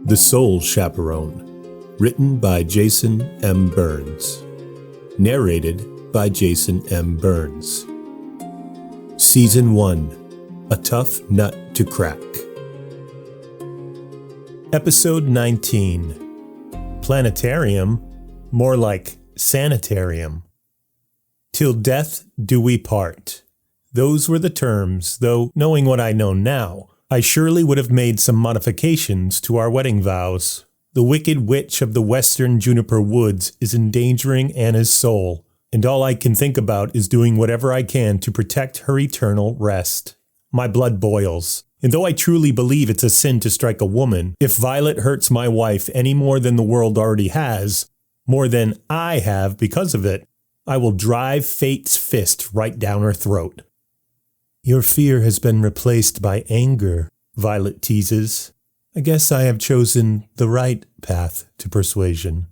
The Soul Chaperone, written by Jason M. Burns. Narrated by Jason M. Burns. Season 1, A Tough Nut to Crack. Episode 19, Planetarium, more like Sanitarium. Till death do we part. Those were the terms, though knowing what I know now, I surely would have made some modifications to our wedding vows. The wicked witch of the western juniper woods is endangering Anna's soul, and all I can think about is doing whatever I can to protect her eternal rest. My blood boils, and though I truly believe it's a sin to strike a woman, if Violet hurts my wife any more than the world already has, more than I have because of it, I will drive fate's fist right down her throat. Your fear has been replaced by anger, Violet teases. I guess I have chosen the right path to persuasion.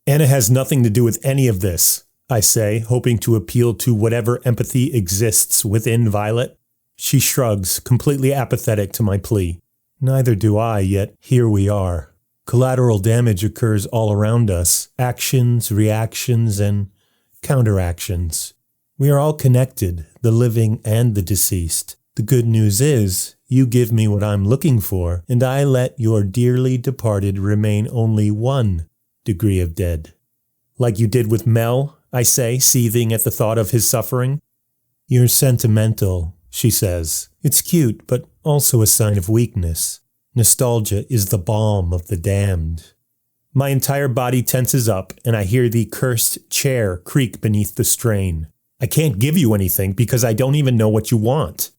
Anna has nothing to do with any of this, I say, hoping to appeal to whatever empathy exists within Violet. She shrugs, completely apathetic to my plea. Neither do I, yet here we are. Collateral damage occurs all around us, actions, reactions, and counteractions. We are all connected, the living and the deceased. The good news is, you give me what I'm looking for, and I let your dearly departed remain only 1 degree of dead. Like you did with Mel, I say, seething at the thought of his suffering. You're sentimental, she says. It's cute, but also a sign of weakness. Nostalgia is the balm of the damned. My entire body tenses up, and I hear the cursed chair creak beneath the strain. I can't give you anything because I don't even know what you want.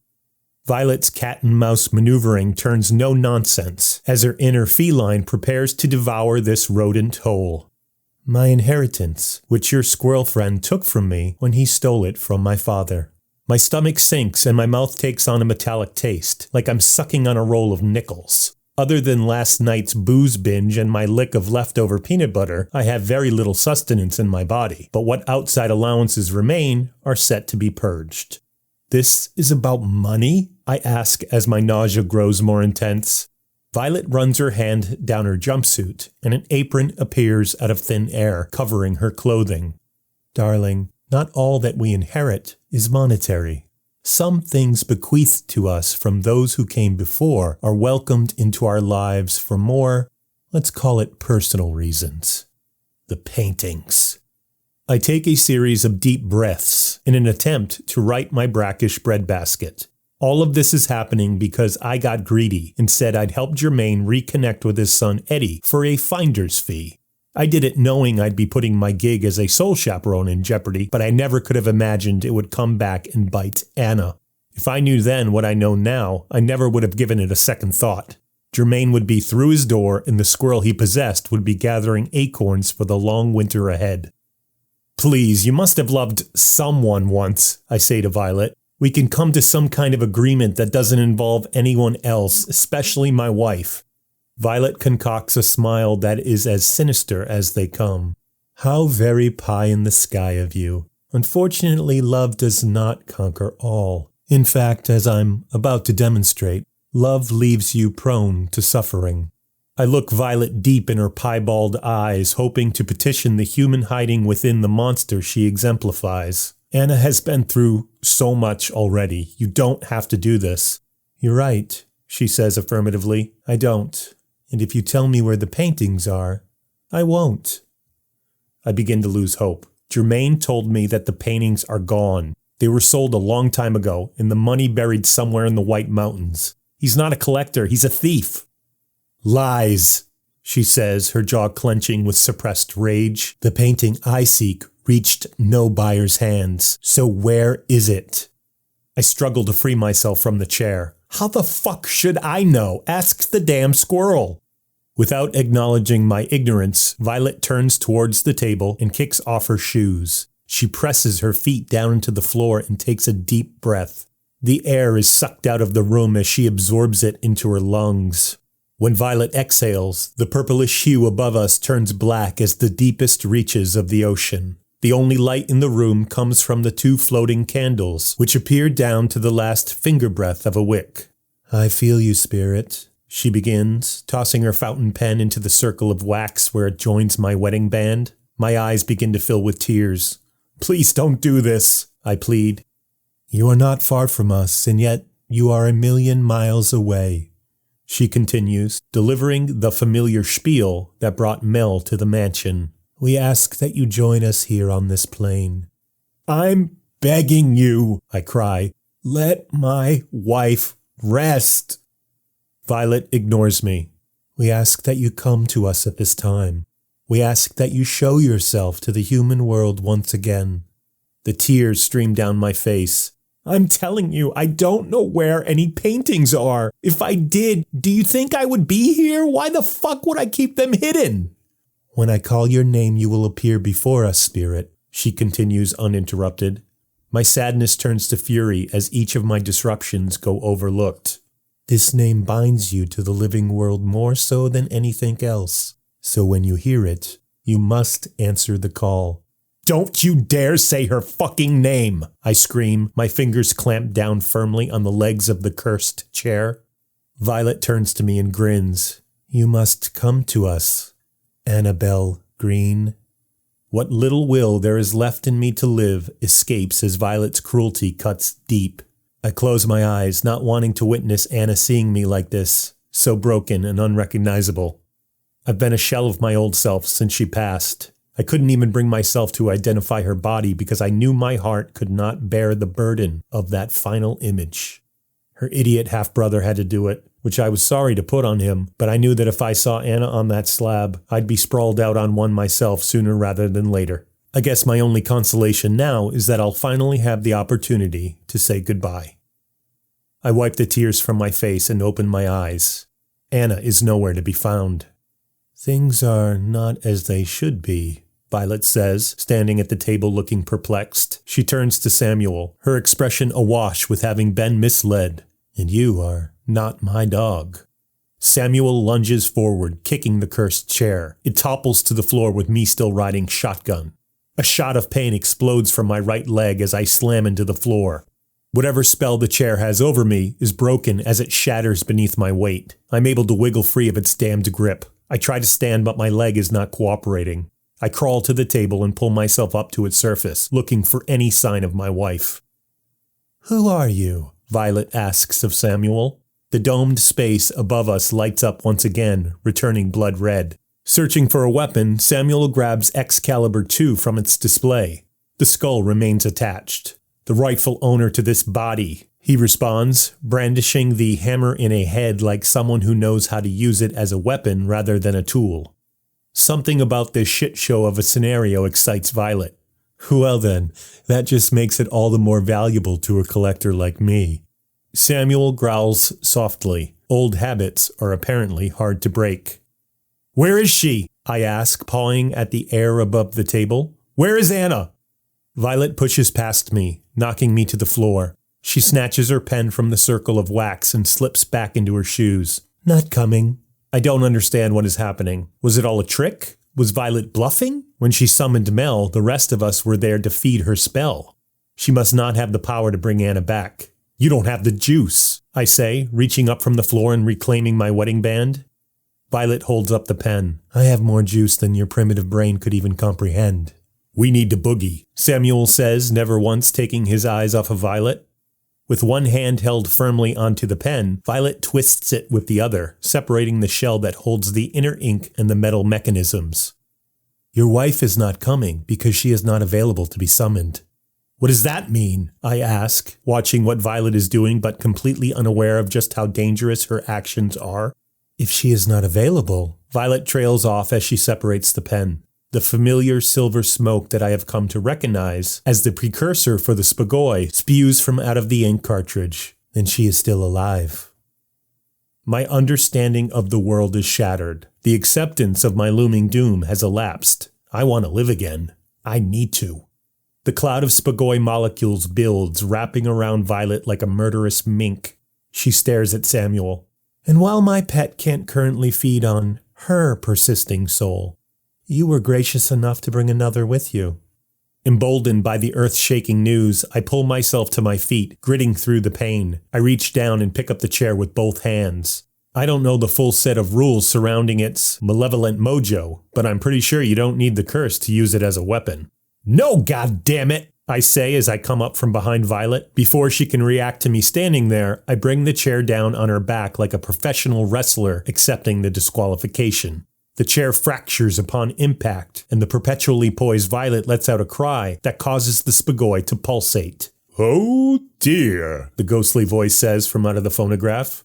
Violet's cat and mouse maneuvering turns no nonsense as her inner feline prepares to devour this rodent whole. My inheritance, which your squirrel friend took from me when he stole it from my father. My stomach sinks and my mouth takes on a metallic taste, like I'm sucking on a roll of nickels. Other than last night's booze binge and my lick of leftover peanut butter, I have very little sustenance in my body, but what outside allowances remain are set to be purged. This is about money? I ask as my nausea grows more intense. Violet runs her hand down her jumpsuit, and an apron appears out of thin air, covering her clothing. Darling, not all that we inherit is monetary. Some things bequeathed to us from those who came before are welcomed into our lives for more, let's call it personal reasons. The paintings. I take a series of deep breaths in an attempt to right my brackish breadbasket. All of this is happening because I got greedy and said I'd help Jermaine reconnect with his son Eddie for a finder's fee. I did it knowing I'd be putting my gig as a soul chaperone in jeopardy, but I never could have imagined it would come back and bite Anna. If I knew then what I know now, I never would have given it a second thought. Jermaine would be through his door and the squirrel he possessed would be gathering acorns for the long winter ahead. Please, you must have loved someone once, I say to Violet. We can come to some kind of agreement that doesn't involve anyone else, especially my wife. Violet concocts a smile that is as sinister as they come. How very pie in the sky of you. Unfortunately, love does not conquer all. In fact, as I'm about to demonstrate, love leaves you prone to suffering. I look Violet deep in her piebald eyes, hoping to petition the human hiding within the monster she exemplifies. Anna has been through so much already. You don't have to do this. You're right, she says affirmatively. I don't. And if you tell me where the paintings are, I won't. I begin to lose hope. Jermaine told me that the paintings are gone. They were sold a long time ago, and the money buried somewhere in the White Mountains. He's not a collector, he's a thief. Lies, she says, her jaw clenching with suppressed rage. The painting I seek reached no buyer's hands, so where is it? I struggle to free myself from the chair. How the fuck should I know? Ask the damn squirrel. Without acknowledging my ignorance, Violet turns towards the table and kicks off her shoes. She presses her feet down into the floor and takes a deep breath. The air is sucked out of the room as she absorbs it into her lungs. When Violet exhales, the purplish hue above us turns black as the deepest reaches of the ocean. The only light in the room comes from the 2 floating candles, which appear down to the last finger breadth of a wick. I feel you, spirit, she begins, tossing her fountain pen into the circle of wax where it joins my wedding band. My eyes begin to fill with tears. Please don't do this, I plead. You are not far from us, and yet you are 1,000,000 miles away, she continues, delivering the familiar spiel that brought Mel to the mansion. We ask that you join us here on this plane. I'm begging you, I cry. Let my wife rest. Violet ignores me. We ask that you come to us at this time. We ask that you show yourself to the human world once again. The tears stream down my face. I'm telling you, I don't know where any paintings are. If I did, do you think I would be here? Why the fuck would I keep them hidden? When I call your name, you will appear before us, Spirit, she continues uninterrupted. My sadness turns to fury as each of my disruptions go overlooked. This name binds you to the living world more so than anything else. So when you hear it, you must answer the call. Don't you dare say her fucking name, I scream, my fingers clamped down firmly on the legs of the cursed chair. Violet turns to me and grins. You must come to us, Annabelle Green. What little will there is left in me to live escapes as Violet's cruelty cuts deep. I close my eyes, not wanting to witness Anna seeing me like this, so broken and unrecognizable. I've been a shell of my old self since she passed. I couldn't even bring myself to identify her body because I knew my heart could not bear the burden of that final image. Her idiot half-brother had to do it, which I was sorry to put on him, but I knew that if I saw Anna on that slab, I'd be sprawled out on one myself sooner rather than later. I guess my only consolation now is that I'll finally have the opportunity to say goodbye. I wipe the tears from my face and open my eyes. Anna is nowhere to be found. Things are not as they should be, Violet says, standing at the table looking perplexed. She turns to Samuel, her expression awash with having been misled. And you are not my dog. Samuel lunges forward, kicking the cursed chair. It topples to the floor with me still riding shotgun. A shot of pain explodes from my right leg as I slam into the floor. Whatever spell the chair has over me is broken as it shatters beneath my weight. I'm able to wiggle free of its damned grip. I try to stand, but my leg is not cooperating. I crawl to the table and pull myself up to its surface, looking for any sign of my wife. Who are you? Violet asks of Samuel. The domed space above us lights up once again, returning blood red. Searching for a weapon, Samuel grabs Excalibur II from its display. The skull remains attached. The rightful owner to this body, he responds, brandishing the hammer in a head like someone who knows how to use it as a weapon rather than a tool. Something about this shit show of a scenario excites Violet. Well then, that just makes it all the more valuable to a collector like me. Samuel growls softly. Old habits are apparently hard to break. Where is she? I ask, pawing at the air above the table. Where is Anna? Violet pushes past me, knocking me to the floor. She snatches her pen from the circle of wax and slips back into her shoes. Not coming. I don't understand what is happening. Was it all a trick? Was Violet bluffing? When she summoned Mel, the rest of us were there to feed her spell. She must not have the power to bring Anna back. You don't have the juice, I say, reaching up from the floor and reclaiming my wedding band. Violet holds up the pen. I have more juice than your primitive brain could even comprehend. We need to boogie, Samuel says, never once taking his eyes off of Violet. With one hand held firmly onto the pen, Violet twists it with the other, separating the shell that holds the inner ink and the metal mechanisms. Your wife is not coming because she is not available to be summoned. What does that mean? I ask, watching what Violet is doing but completely unaware of just how dangerous her actions are. If she is not available, Violet trails off as she separates the pen. The familiar silver smoke that I have come to recognize as the precursor for the spagoi spews from out of the ink cartridge. Then she is still alive. My understanding of the world is shattered. The acceptance of my looming doom has elapsed. I want to live again. I need to. The cloud of spagoi molecules builds, wrapping around Violet like a murderous mink. She stares at Samuel. And while my pet can't currently feed on her persisting soul, you were gracious enough to bring another with you. Emboldened by the earth-shaking news, I pull myself to my feet, gritting through the pain. I reach down and pick up the chair with both hands. I don't know the full set of rules surrounding its malevolent mojo, but I'm pretty sure you don't need the curse to use it as a weapon. No, goddammit! I say as I come up from behind Violet. Before she can react to me standing there, I bring the chair down on her back like a professional wrestler accepting the disqualification. The chair fractures upon impact, and the perpetually poised Violet lets out a cry that causes the spagoi to pulsate. "Oh dear," the ghostly voice says from out of the phonograph.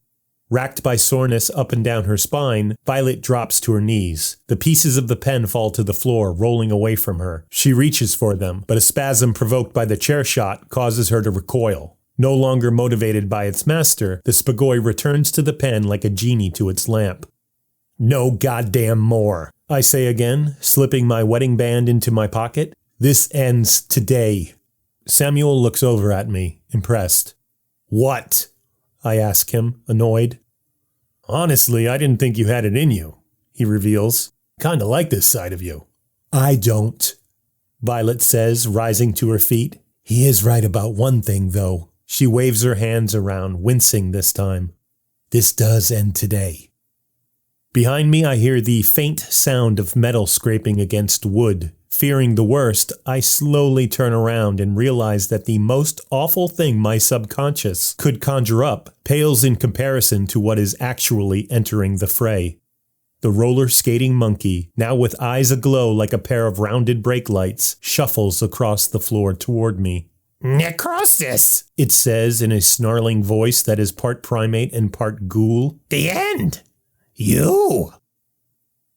Racked by soreness up and down her spine, Violet drops to her knees. The pieces of the pen fall to the floor, rolling away from her. She reaches for them, but a spasm provoked by the chair shot causes her to recoil. No longer motivated by its master, the spagoi returns to the pen like a genie to its lamp. "No goddamn more," I say again, slipping my wedding band into my pocket. "This ends today." Samuel looks over at me, impressed. "What?" I ask him, annoyed. "Honestly, I didn't think you had it in you," he reveals. "Kinda like this side of you." "I don't," Violet says, rising to her feet. "He is right about one thing, though." She waves her hands around, wincing this time. "This does end today." Behind me, I hear the faint sound of metal scraping against wood. Fearing the worst, I slowly turn around and realize that the most awful thing my subconscious could conjure up pales in comparison to what is actually entering the fray. The roller skating monkey, now with eyes aglow like a pair of rounded brake lights, shuffles across the floor toward me. "Necrosis," it says in a snarling voice that is part primate and part ghoul. "The end. You."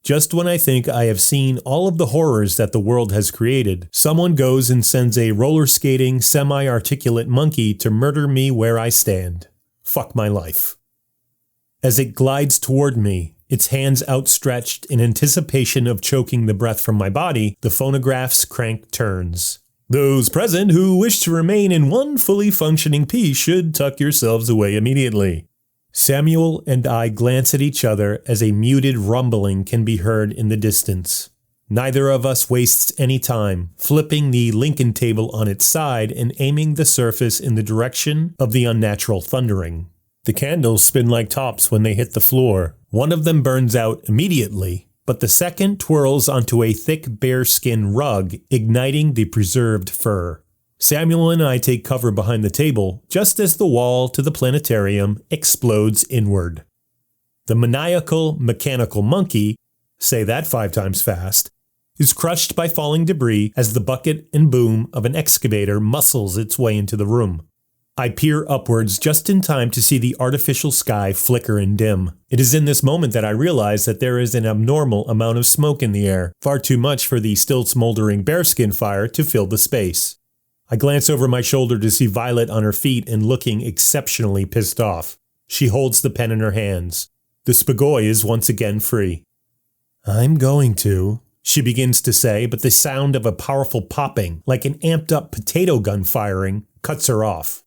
Just when I think I have seen all of the horrors that the world has created, someone goes and sends a roller skating, semi-articulate monkey to murder me where I stand. Fuck my life. As it glides toward me, its hands outstretched in anticipation of choking the breath from my body, the phonograph's crank turns. "Those present who wish to remain in one fully functioning piece should tuck yourselves away immediately." Samuel and I glance at each other as a muted rumbling can be heard in the distance. Neither of us wastes any time, flipping the Lincoln table on its side and aiming the surface in the direction of the unnatural thundering. The candles spin like tops when they hit the floor. One of them burns out immediately, but the second twirls onto a thick bearskin rug, igniting the preserved fur. Samuel and I take cover behind the table, just as the wall to the planetarium explodes inward. The maniacal, mechanical monkey, say that 5 times fast, is crushed by falling debris as the bucket and boom of an excavator muscles its way into the room. I peer upwards just in time to see the artificial sky flicker and dim. It is in this moment that I realize that there is an abnormal amount of smoke in the air, far too much for the still smoldering bearskin fire to fill the space. I glance over my shoulder to see Violet on her feet and looking exceptionally pissed off. She holds the pen in her hands. The spagoi is once again free. "I'm going to," she begins to say, but the sound of a powerful popping, like an amped-up potato gun firing, cuts her off.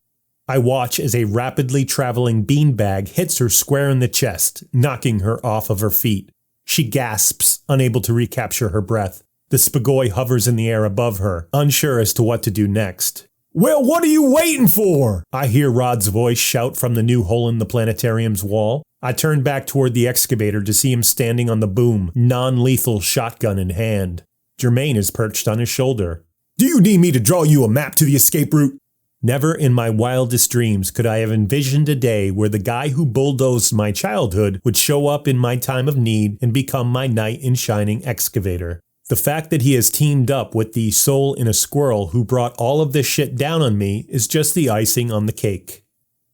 I watch as a rapidly traveling beanbag hits her square in the chest, knocking her off of her feet. She gasps, unable to recapture her breath. The spagoi hovers in the air above her, unsure as to what to do next. "Well, what are you waiting for?" I hear Rod's voice shout from the new hole in the planetarium's wall. I turn back toward the excavator to see him standing on the boom, non-lethal shotgun in hand. Jermaine is perched on his shoulder. "Do you need me to draw you a map to the escape route?" Never in my wildest dreams could I have envisioned a day where the guy who bulldozed my childhood would show up in my time of need and become my knight in shining excavator. The fact that he has teamed up with the soul in a squirrel who brought all of this shit down on me is just the icing on the cake.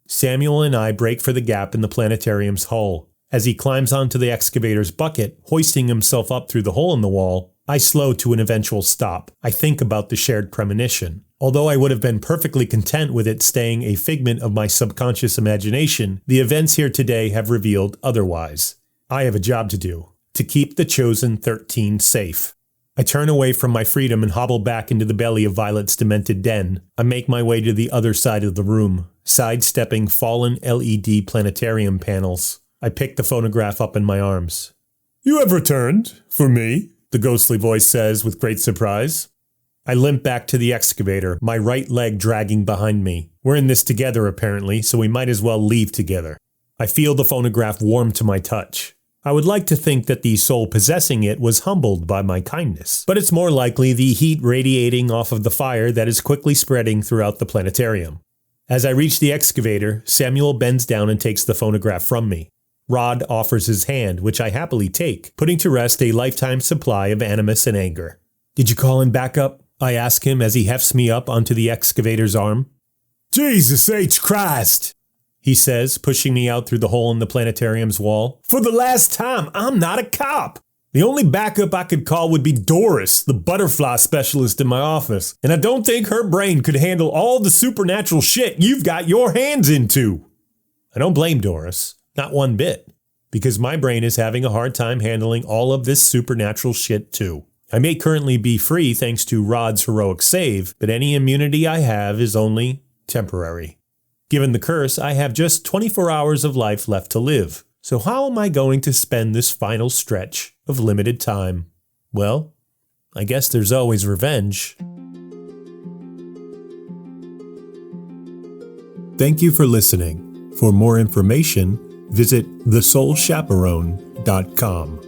Samuel and I break for the gap in the planetarium's hull. As he climbs onto the excavator's bucket, hoisting himself up through the hole in the wall, I slow to an eventual stop. I think about the shared premonition. Although I would have been perfectly content with it staying a figment of my subconscious imagination, the events here today have revealed otherwise. I have a job to do, to keep the chosen 13 safe. I turn away from my freedom and hobble back into the belly of Violet's demented den. I make my way to the other side of the room, sidestepping fallen LED planetarium panels. I pick the phonograph up in my arms. "You have returned, for me," the ghostly voice says with great surprise. I limp back to the excavator, my right leg dragging behind me. We're in this together apparently, so we might as well leave together. I feel the phonograph warm to my touch. I would like to think that the soul possessing it was humbled by my kindness, but it's more likely the heat radiating off of the fire that is quickly spreading throughout the planetarium. As I reach the excavator, Samuel bends down and takes the phonograph from me. Rod offers his hand, which I happily take, putting to rest a lifetime supply of animus and anger. "Did you call in backup?" I ask him as he hefts me up onto the excavator's arm. "Jesus H. Christ!" he says, pushing me out through the hole in the planetarium's wall. "For the last time, I'm not a cop. The only backup I could call would be Doris, the butterfly specialist in my office, and I don't think her brain could handle all the supernatural shit you've got your hands into." I don't blame Doris, not one bit, because my brain is having a hard time handling all of this supernatural shit too. I may currently be free thanks to Rod's heroic save, but any immunity I have is only temporary. Given the curse, I have just 24 hours of life left to live. So how am I going to spend this final stretch of limited time? Well, I guess there's always revenge. Thank you for listening. For more information, visit thesoulchaperone.com.